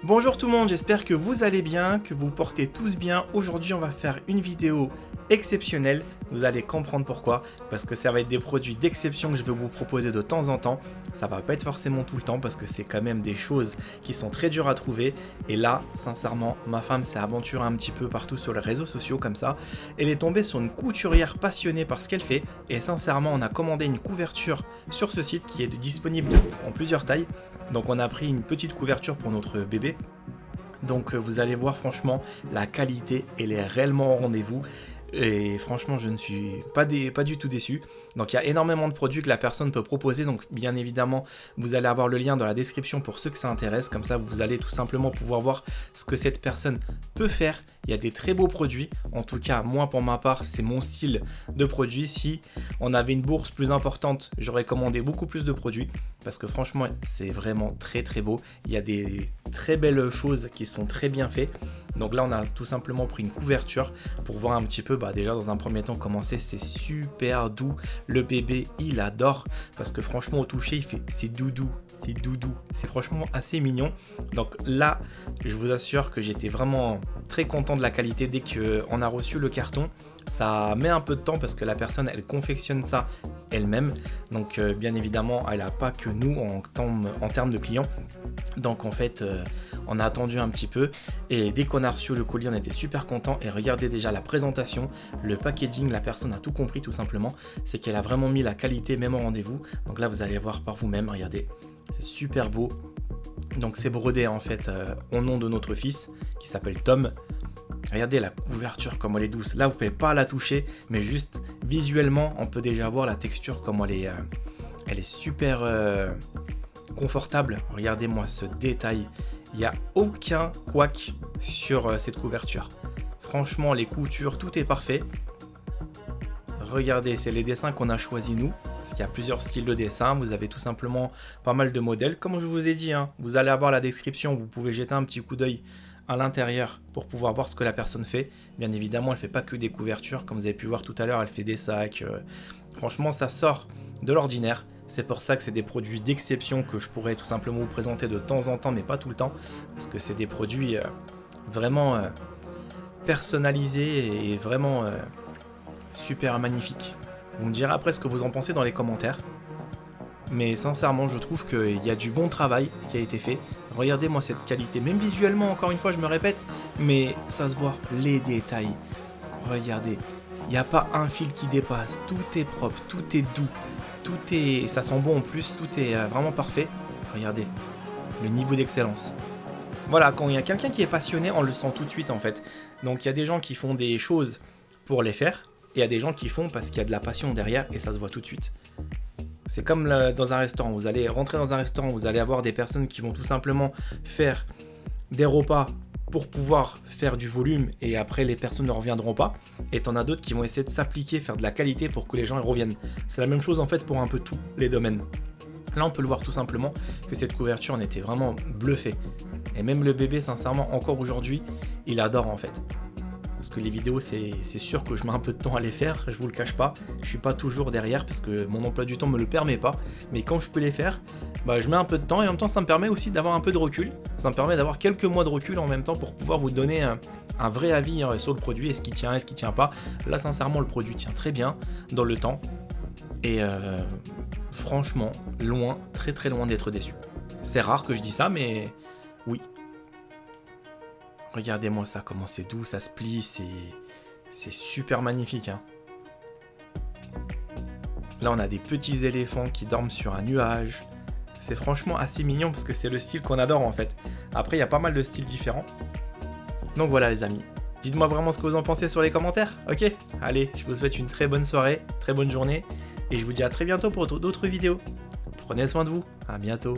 Bonjour tout le monde, j'espère que vous allez bien, que vous portez tous bien. Aujourd'hui on va faire une vidéo exceptionnelle, vous allez comprendre pourquoi, parce que ça va être des produits d'exception que je vais vous proposer de temps en temps. Ça va pas être forcément tout le temps parce que c'est quand même des choses qui sont très dures à trouver. Et là, sincèrement, ma femme s'est aventurée un petit peu partout sur les réseaux sociaux comme ça. Elle est tombée sur une couturière passionnée par ce qu'elle fait et sincèrement on a commandé une couverture sur ce site qui est disponible en plusieurs tailles. Donc on a pris une petite couverture pour notre bébé. Donc vous allez voir franchement la qualité elle est réellement au rendez-vous. Et franchement je ne suis pas du tout déçu. Donc il y a énormément de produits que la personne peut proposer. Donc bien évidemment vous allez avoir le lien dans la description pour ceux que ça intéresse. Comme ça vous allez tout simplement pouvoir voir ce que cette personne peut faire. Il y a des très beaux produits. En tout cas moi pour ma part c'est mon style de produit. Si on avait une bourse plus importante j'aurais commandé beaucoup plus de produits. Parce que franchement c'est vraiment très très beau. Il y a des très belles choses qui sont très bien faites. Donc là on a tout simplement pris une couverture pour voir un petit peu déjà dans un premier temps comment c'est super doux. Le bébé il adore parce que franchement au toucher il fait c'est doudou, c'est franchement assez mignon. Donc là je vous assure que j'étais vraiment très content de la qualité dès qu'on a reçu le carton. Ça met un peu de temps parce que la personne elle confectionne ça elle-même. Donc bien évidemment elle n'a pas que nous en termes de clients. Donc en fait on a attendu un petit peu et dès qu'on a reçu le colis on était super content. Et regardez déjà la présentation, le packaging, la personne a tout compris tout simplement. C'est qu'elle a vraiment mis la qualité même au rendez-vous. Donc là vous allez voir par vous-même, regardez, c'est super beau. Donc c'est brodé en fait au nom de notre fils qui s'appelle Tom. Regardez la couverture comme elle est douce. Là vous pouvez pas la toucher mais juste visuellement on peut déjà voir la texture comme elle est super confortable. Regardez-moi ce détail. Il n'y a aucun couac sur cette couverture. Franchement les coutures tout est parfait. Regardez, c'est les dessins qu'on a choisis nous. Parce qu'il y a plusieurs styles de dessin. Vous avez tout simplement pas mal de modèles. Comme je vous ai dit, vous allez avoir la description. Vous pouvez jeter un petit coup d'œil à l'intérieur pour pouvoir voir ce que la personne fait. Bien évidemment, elle ne fait pas que des couvertures. Comme vous avez pu voir tout à l'heure, elle fait des sacs. Franchement, ça sort de l'ordinaire. C'est pour ça que c'est des produits d'exception que je pourrais tout simplement vous présenter de temps en temps, mais pas tout le temps. Parce que c'est des produits vraiment personnalisés et vraiment super magnifiques. Vous me direz après ce que vous en pensez dans les commentaires. Mais sincèrement, je trouve qu'il y a du bon travail qui a été fait. Regardez-moi cette qualité, même visuellement, encore une fois, je me répète, mais ça se voit, les détails. Regardez, il n'y a pas un fil qui dépasse, tout est propre, tout est doux, ça sent bon en plus, tout est vraiment parfait. Regardez, le niveau d'excellence. Voilà, quand il y a quelqu'un qui est passionné, on le sent tout de suite en fait. Donc il y a des gens qui font des choses pour les faire, et il y a des gens qui font parce qu'il y a de la passion derrière, et ça se voit tout de suite. C'est comme dans un restaurant, vous allez rentrer dans un restaurant, vous allez avoir des personnes qui vont tout simplement faire des repas pour pouvoir faire du volume et après les personnes ne reviendront pas. Et t'en as d'autres qui vont essayer de s'appliquer, faire de la qualité pour que les gens y reviennent. C'est la même chose en fait pour un peu tous les domaines. Là on peut le voir tout simplement que cette couverture en était vraiment bluffée. Et même le bébé sincèrement encore aujourd'hui il adore en fait. Parce que les vidéos c'est sûr que je mets un peu de temps à les faire, je vous le cache pas, je suis pas toujours derrière parce que mon emploi du temps me le permet pas, mais quand je peux les faire, je mets un peu de temps et en même temps ça me permet aussi d'avoir un peu de recul, ça me permet d'avoir quelques mois de recul en même temps pour pouvoir vous donner un vrai avis sur le produit, est-ce qu'il tient, est-ce qu'il tient pas. Là sincèrement le produit tient très bien dans le temps et franchement loin, très très loin d'être déçu. C'est rare que je dis ça mais oui. Regardez-moi ça, comment c'est doux, ça se plie, c'est super magnifique. Là, on a des petits éléphants qui dorment sur un nuage. C'est franchement assez mignon parce que c'est le style qu'on adore en fait. Après, il y a pas mal de styles différents. Donc voilà les amis. Dites-moi vraiment ce que vous en pensez sur les commentaires, ok? Allez, je vous souhaite une très bonne soirée, très bonne journée. Et je vous dis à très bientôt pour d'autres vidéos. Prenez soin de vous, à bientôt.